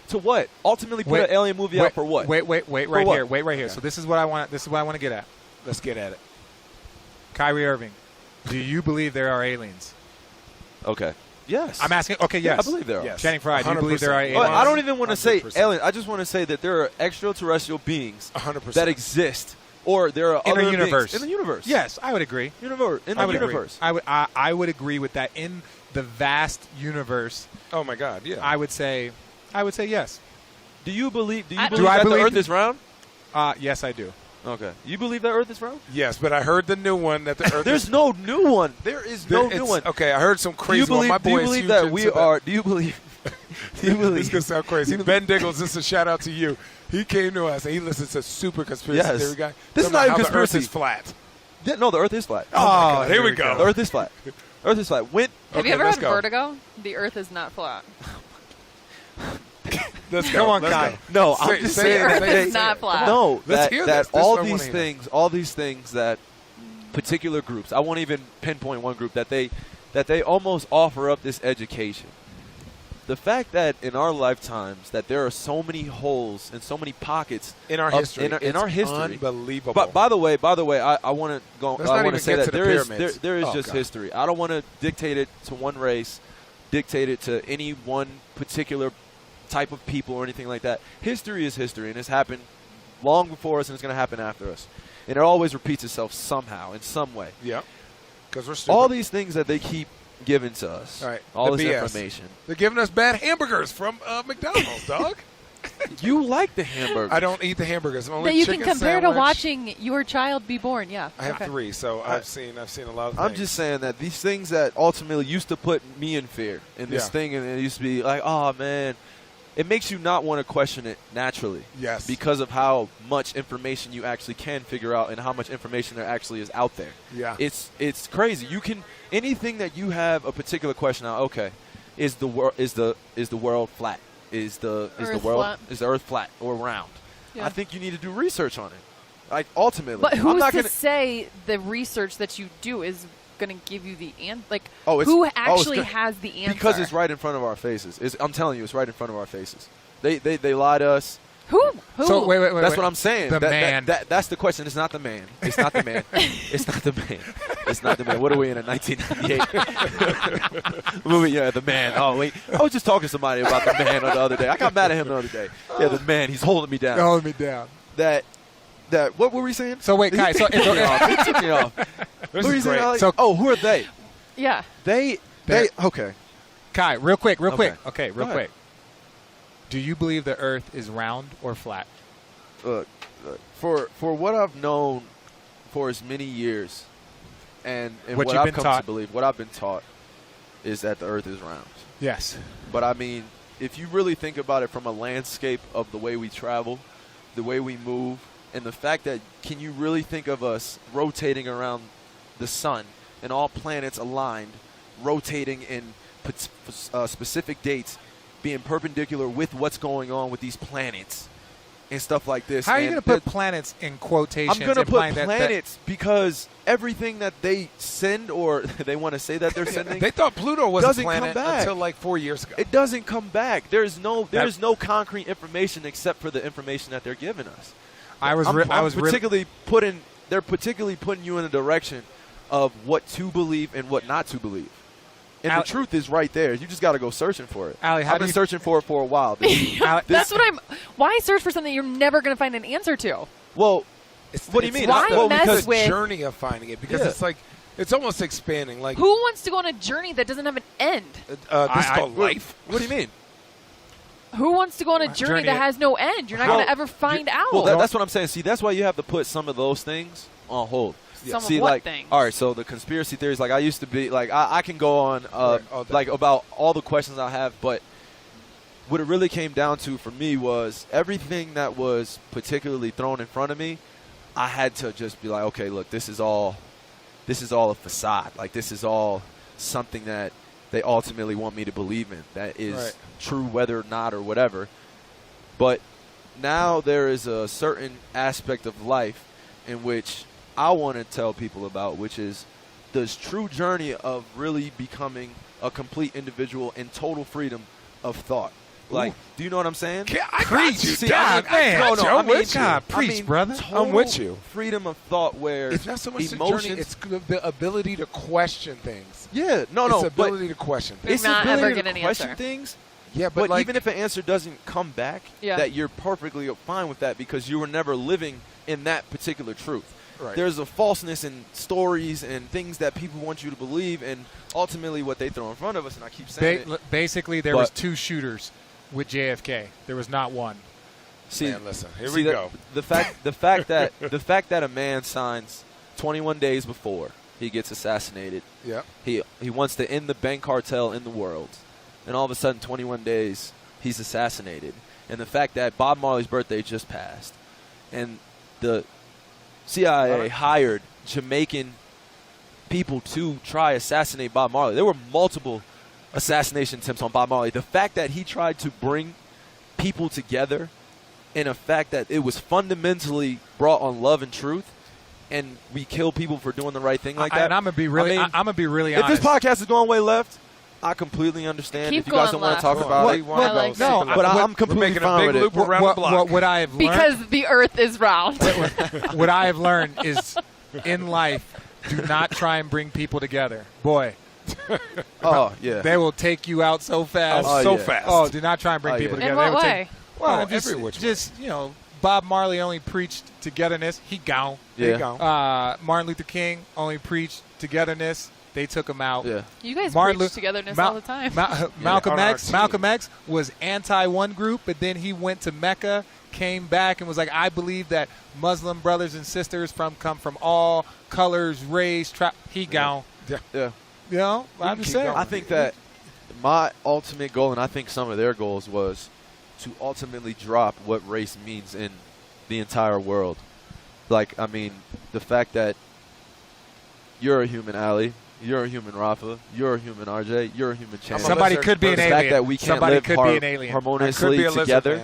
To what? Ultimately put an alien movie out for what? Wait right here. Okay. So this is what I want to get at. Let's get at it. Kyrie Irving, do you believe there are aliens? Okay. Yes. I'm asking. Okay, yes. Yeah, I believe there are. Yes. Channing Frye, do you believe there are aliens? Well, I don't even want to say 100%. alien. I just want to say that there are extraterrestrial beings 100%. that exist, or there are In other the universe. beings in the universe. Yes, I would agree. In the universe. I would agree with that. In the vast universe, Oh my God! Yeah. I would say yes. Do you believe I that believe- the Earth is round? Yes, I do. Okay. You believe that Earth is round? Yes, but I heard the new one that the Earth. There's no new one. There is no new one. Okay, I heard some crazy one. My Do you boy is believe huge that into we are? Do you believe? Do you This believe? could sound crazy. Ben Diggles, this is a shout out to you. He came to us and he listens to super conspiracy Yes. theory guy. This is Talking not about even how conspiracy. The Earth is flat. Yeah, no, the Earth is flat. Oh, my God, here we The go. Earth is flat. Earth is flat. When? Have you ever let's had go. vertigo? The Earth is not flat. Let's go. Come on, Let's Kai. go. No, Say- I'm just say saying. it. that Earth they- is not flat. No, Let's that, hear that this. This is all what I these wanna hear. things that particular groups. I won't even pinpoint one group that they almost offer up this education. The fact that in our lifetimes that there are so many holes and so many pockets In our of- history. in It's our history, unbelievable. But by the way, I want to go. Let's I not want even to say get that to the there is pyramids. there is Oh, just God. history. I don't want to dictate it to one race, dictate it to any one particular type of people or anything like that. History is history, and it's happened long before us, and it's going to happen after us. And it always repeats itself somehow, in some way. Yeah. Because we're stupid. All these things that they keep giving to us, All right, all the this BS. information. They're giving us bad hamburgers from McDonald's, dog. You like the hamburger. I don't eat the hamburgers. Only That you can chicken compare sandwich. to watching your child be born. Yeah. I have Okay. 3, so I've seen a lot of things. I'm just saying that these things that ultimately used to put me in fear in this Yeah. thing, and it used to be like, oh, man, it makes you not want to question it naturally. Yes. Because of how much information you actually can figure out and how much information there actually is out there. Yeah. It's crazy. You can anything that you have a particular question on. Okay, is the world flat? Is the Earth flat or round? Yeah. I think you need to do research on it. Like ultimately, But I'm who's not to gonna, say the research that you do is going to give you the answer? Like, Oh, it's- who oh, it's actually good. has the answer? Because it's right in front of our faces. I'm telling you, it's right in front of our faces. They lie to us. Who? So wait. That's what I'm saying. The man. That's the question. It's not the man. It's not the man. It's not the man. It's not the man. What are we in 1998? Movie, yeah, the man. Oh, wait. I was just talking to somebody about the man the other day. I got mad at him the other day. Yeah, the man. He's holding me down. Hold me down. That. What were we saying? So wait, Kai. So He took me off. He took me off. What were you saying, Alex? So- who are they? Yeah. They. Okay. Kai, real quick. Okay. Okay, Go real ahead. quick. Do you believe the Earth is round or flat? Look, for what I've known for as many years, and What what you've I've been come taught. to believe, what I've been taught, is that the Earth is round. Yes. But I mean, if you really think about it from a landscape of the way we travel, the way we move, and the fact that can you really think of us rotating around the sun and all planets aligned, rotating in specific dates, being perpendicular with what's going on with these planets and stuff like this. How are you And going to put planets in quotations? I'm going to put implying that- planets because everything that they send or they want to say that they're sending, They thought Pluto was a doesn't come planet back. until like 4 years ago. it doesn't come back. There's no concrete information except for the information that they're giving us. They're particularly putting you in a direction of what to believe and what not to believe. And the truth is right there. You just got to go searching for it. Allie, how I've do been you- searching for it for a while. That's what I'm. Why search for something you're never going to find an answer to? Well, what do you It's mean? Why the, mess because the with- journey of finding it because Yeah. it's like it's almost expanding. Like Who wants to go on a journey that doesn't have an end? this is called life. What do you mean? Who wants to go on a journey that has no end? You're not going to ever find out. Well, that's what I'm saying. See, that's why you have to put some of those things on hold. Some See, of what like, things? all right, so the conspiracy theories, like I used to be, like I can go on, Right, all day. like about all the questions I have, but what it really came down to for me was everything that was particularly thrown in front of me, I had to just be like, okay, look, this is all a facade. Like this is all something that they ultimately want me to believe in. That is Right. true, whether or not or whatever. But now there is a certain aspect of life in which I want to tell people about, which is this true journey of really becoming a complete individual in total freedom of thought. Like, do you know what I'm saying? I got you, See, Dad. man. I got you. I'm with you. God, preach, brother. I'm with you. Freedom of thought where It's not so much emotions, the journey, it's the ability to question things. yeah, It's the but ability to question things. it's the not ability ever to get an question answer. things. Yeah, But like, even if an answer doesn't come back, Yeah. that you're perfectly fine with that because you were never living in that particular truth. Right. There's a falseness in stories and things that people want you to believe, and ultimately what they throw in front of us, and I keep saying it. Basically, there was 2 shooters with JFK. There was not one. See, man, listen, here we go. The fact that a man signs 21 days before he gets assassinated, Yeah. he wants to end the bank cartel in the world, and all of a sudden 21 days he's assassinated, and the fact that Bob Marley's birthday just passed, and the CIA hired Jamaican people to try assassinate Bob Marley. There were multiple assassination attempts on Bob Marley. The fact that he tried to bring people together, and the fact that it was fundamentally brought on love and truth, and we kill people for doing the right thing like that. And I'm gonna be really, I'm gonna be really if honest. this podcast is going way left, I completely understand. Keep if you guys going don't want to left. talk about it, Well, like that. No, but I'm We're completely making a fine big with it. loop around the block. what I have learned, Because the Earth is round. what I have learned is, in life, do not try and bring people together. Boy, Oh yeah. they will take you out so fast. Oh, so yeah. fast. Oh, do not try and bring Oh, people yeah. In together. They what will way? take- well, Oh, just, every which way. just Bob Marley only preached togetherness. He gone. There Yeah. you go. Martin Luther King only preached togetherness. They took him out. Yeah. You guys Martin preach Lu- togetherness Mal- all the time. Malcolm On our X. team. Malcolm X was anti one group, but then he went to Mecca, came back, and was like, "I believe that Muslim brothers and sisters come from all colors, race, He gone. Yeah. Yeah. You know, can I'm just keep saying. going. I think that my ultimate goal, and I think some of their goals, was to ultimately drop what race means in the entire world. Like, I mean, the fact that you're a human, Ali, you're a human, Rafa, you're a human, RJ, you're a human, Chan. Somebody could be an the alien. fact that we can't Somebody live could be an alien. harmoniously Could be a lizard together,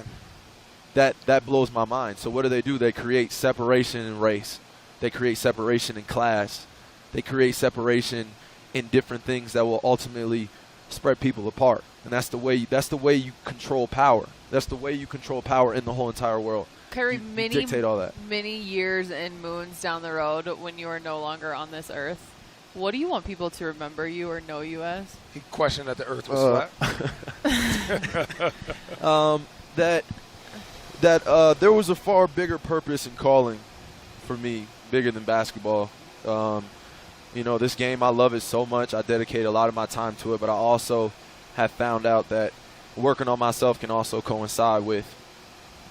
man. that blows my mind. So what do? They create separation in race. They create separation in class. They create separation in different things that will ultimately spread people apart. And that's the way you control power. That's the way you control power in the whole entire world. Kyrie, You many, dictate all that. many years and moons down the road when you are no longer on this earth, what do you want people to remember you or know you as? He questioned that the earth was flat. That there was a far bigger purpose and calling for me, bigger than basketball. This game, I love it so much. I dedicate a lot of my time to it, but I also have found out that working on myself can also coincide with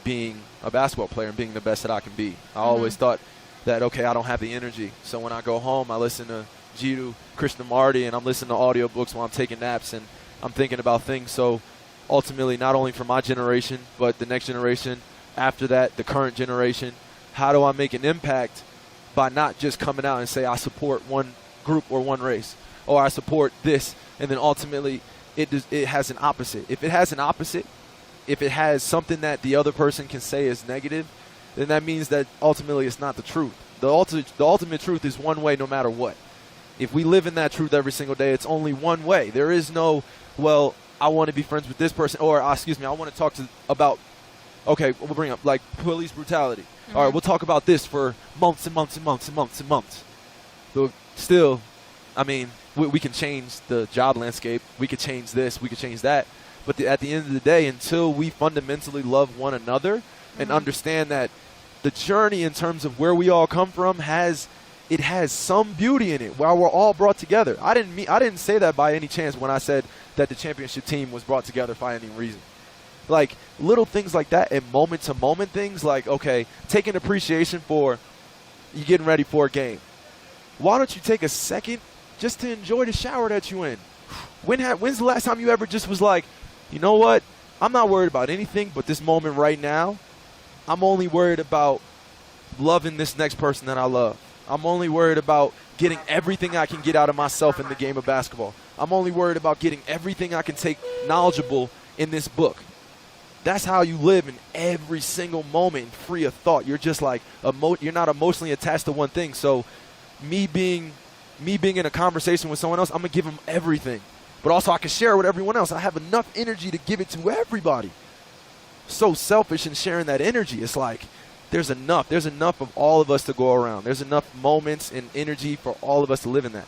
being a basketball player and being the best that I can be. I always thought that, okay, I don't have the energy. So when I go home, I listen to Jitu Krishnamurti, and I'm listening to audiobooks while I'm taking naps, and I'm thinking about things. So ultimately, not only for my generation, but the next generation, after that, the current generation, how do I make an impact by not just coming out and say I support one group or one race, or I support this, and then ultimately it has an opposite. If it has an opposite, if it has something that the other person can say is negative, then that means that ultimately it's not the truth. The ultimate truth is one way no matter what. If we live in that truth every single day, it's only one way. There is no, well, I want to be friends with this person, or I want to talk about, okay, we'll bring up like police brutality. All right, we'll talk about this for months and months and months and months and months. But still, I mean, we can change the job landscape. We could change this. We could change that. But at the end of the day, until we fundamentally love one another and understand that the journey in terms of where we all come from has some beauty in it while we're all brought together. I didn't say that by any chance when I said that the championship team was brought together for any reason. Like little things like that and moment-to-moment things like, okay, take an appreciation for you getting ready for a game. Why don't you take a second just to enjoy the shower that you in? When's the last time you ever just was like, you know what? I'm not worried about anything but this moment right now. I'm only worried about loving this next person that I love. I'm only worried about getting everything I can get out of myself in the game of basketball. I'm only worried about getting everything I can take knowledgeable in this book. That's how you live in every single moment, free of thought. You're just like, you're not emotionally attached to one thing. So me being in a conversation with someone else, I'm going to give them everything. but also I can share with everyone else. I have enough energy to give it to everybody. So selfish in sharing that energy. It's like there's enough. There's enough of all of us to go around. There's enough moments and energy for all of us to live in that.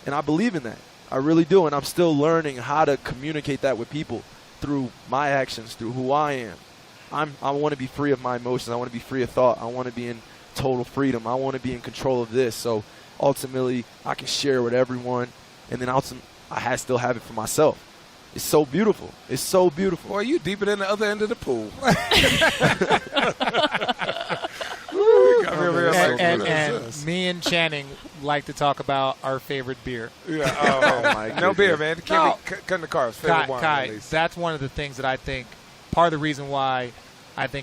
And I believe in that. I really do. And I'm still learning how to communicate that with people through my actions, through who I am. I want to be free of my emotions. I want to be free of thought. I want to be in total freedom. I want to be in control of this. So ultimately, I can share with everyone. And then I still have it for myself. It's so beautiful. It's so beautiful. Boy, you deeper than the other end of the pool. And me and Channing like to talk about our favorite beer. Yeah. Oh, my God. No beer, man. Cut in the cars. Favorite wine, Kai, at least. that's one of the things that I think, part of the reason why I think